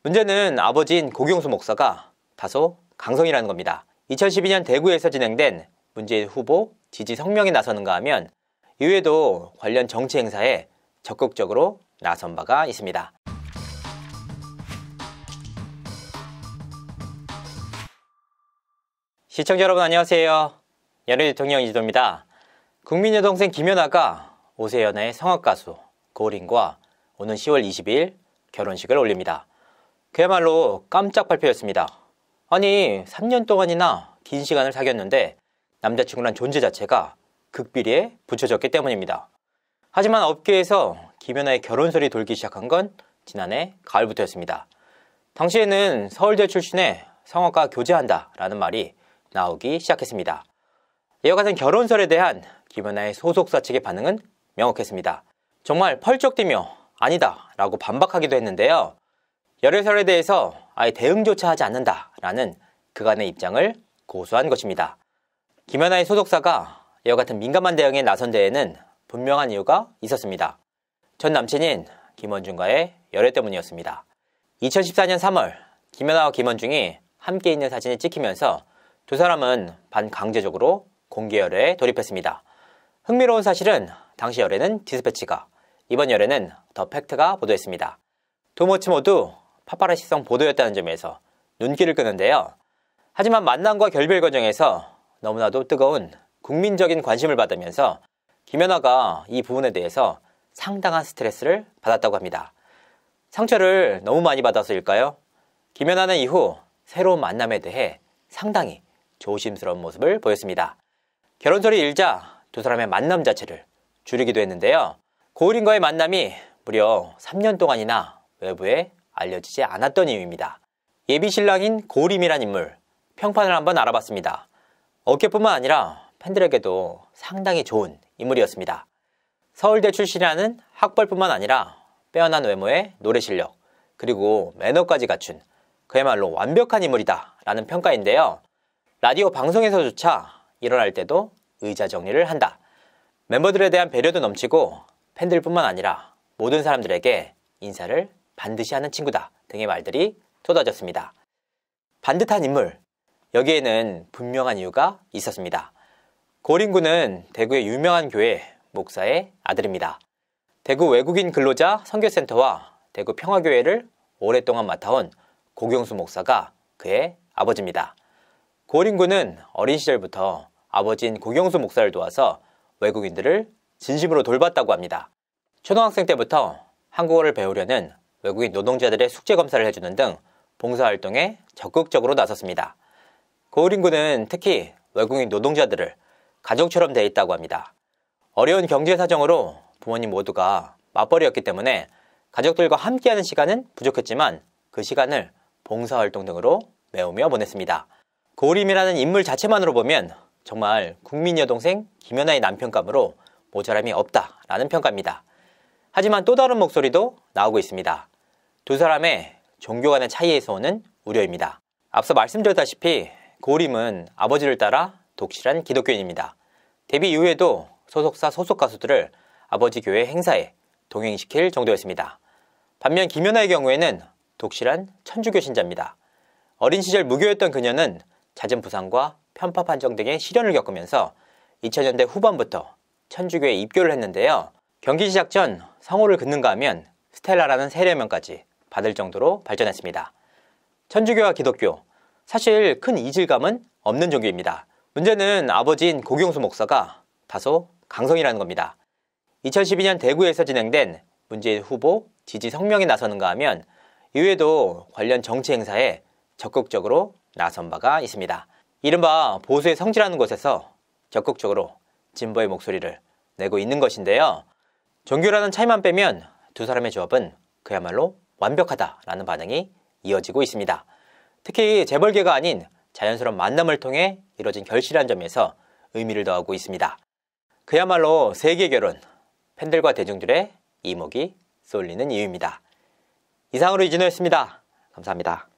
문제는 아버지인 고경수 목사가 다소 강성이라는 겁니다. 2012년 대구에서 진행된 문재인 후보 지지 성명에 나서는가 하면 이후에도 관련 정치 행사에 적극적으로 나선 바가 있습니다. 시청자 여러분 안녕하세요. 연예 대통령 이지도입니다. 국민 여동생 김연아가 오세연의 성악가수 고린과 오는 10월 20일 결혼식을 올립니다. 그야말로 깜짝 발표였습니다. 아니 3년 동안이나 긴 시간을 사귀었는데 남자친구란 존재 자체가 극비리에 붙여졌기 때문입니다. 하지만 업계에서 김연아의 결혼설이 돌기 시작한 건 지난해 가을부터였습니다. 당시에는 서울대 출신의 성악가 교제한다 라는 말이 나오기 시작했습니다. 이와 같은 결혼설에 대한 김연아의 소속사 측의 반응은 명확했습니다. 정말 펄쩍 뛰며 아니다 라고 반박하기도 했는데요. 열애설에 대해서 아예 대응조차 하지 않는다 라는 그간의 입장을 고수한 것입니다. 김연아의 소속사가 이와 같은 민감한 대응에 나선 데에는 분명한 이유가 있었습니다. 전 남친인 김원중과의 열애 때문이었습니다. 2014년 3월 김연아와 김원중이 함께 있는 사진이 찍히면서 두 사람은 반강제적으로 공개 열애에 돌입했습니다. 흥미로운 사실은 당시 열애는 디스패치가, 이번 열애는 더 팩트가 보도했습니다. 두 모치 모두 파파라시성 보도였다는 점에서 눈길을 끄는데요. 하지만 만남과 결별 과정에서 너무나도 뜨거운 국민적인 관심을 받으면서 김연아가 이 부분에 대해서 상당한 스트레스를 받았다고 합니다. 상처를 너무 많이 받아서일까요? 김연아는 이후 새로운 만남에 대해 상당히 조심스러운 모습을 보였습니다. 결혼설이 일자 두 사람의 만남 자체를 줄이기도 했는데요. 고을인과의 만남이 무려 3년 동안이나 외부에 알려지지 않았던 이유입니다. 예비 신랑인 고을임이란 인물, 평판을 한번 알아봤습니다. 어깨뿐만 아니라 팬들에게도 상당히 좋은 인물이었습니다. 서울대 출신이라는 학벌뿐만 아니라 빼어난 외모의 노래 실력, 그리고 매너까지 갖춘 그야말로 완벽한 인물이다 라는 평가인데요. 라디오 방송에서조차 일어날 때도 의자 정리를 한다. 멤버들에 대한 배려도 넘치고 팬들뿐만 아니라 모든 사람들에게 인사를 반드시 하는 친구다 등의 말들이 쏟아졌습니다. 반듯한 인물, 여기에는 분명한 이유가 있었습니다. 고린군은 대구의 유명한 교회 목사의 아들입니다. 대구 외국인 근로자 선교센터와 대구 평화교회를 오랫동안 맡아온 고경수 목사가 그의 아버지입니다. 고린군은 어린 시절부터 아버지인 고경수 목사를 도와서 외국인들을 진심으로 돌봤다고 합니다. 초등학생 때부터 한국어를 배우려는 외국인 노동자들의 숙제 검사를 해주는 등 봉사활동에 적극적으로 나섰습니다. 고린군은 특히 외국인 노동자들을 가족처럼 대했다고 합니다. 어려운 경제 사정으로 부모님 모두가 맞벌이였기 때문에 가족들과 함께하는 시간은 부족했지만 그 시간을 봉사활동 등으로 메우며 보냈습니다. 고림이라는 인물 자체만으로 보면 정말 국민 여동생 김연아의 남편감으로 모자람이 없다라는 평가입니다. 하지만 또 다른 목소리도 나오고 있습니다. 두 사람의 종교 간의 차이에서 오는 우려입니다. 앞서 말씀드렸다시피 고림은 아버지를 따라 독실한 기독교인입니다. 데뷔 이후에도 소속사 소속 가수들을 아버지 교회 행사에 동행시킬 정도였습니다. 반면 김연아의 경우에는 독실한 천주교 신자입니다. 어린 시절 무교였던 그녀는 잦은 부상과 편파 판정 등의 시련을 겪으면서 2000년대 후반부터 천주교에 입교를 했는데요. 경기 시작 전 성호를 긋는가 하면 스텔라라는 세례명까지 받을 정도로 발전했습니다. 천주교와 기독교, 사실 큰 이질감은 없는 종교입니다. 문제는 아버지인 고경수 목사가 다소 강성이라는 겁니다. 2012년 대구에서 진행된 문재인 후보 지지 성명에 나서는가 하면 이후에도 관련 정치 행사에 적극적으로 나선 바가 있습니다. 이른바 보수의 성지라는 곳에서 적극적으로 진보의 목소리를 내고 있는 것인데요. 종교라는 차이만 빼면 두 사람의 조합은 그야말로 완벽하다라는 반응이 이어지고 있습니다. 특히 재벌계가 아닌 자연스러운 만남을 통해 이뤄진 결실한 점에서 의미를 더하고 있습니다. 그야말로 세계 결혼, 팬들과 대중들의 이목이 쏠리는 이유입니다. 이상으로 이진호였습니다. 감사합니다.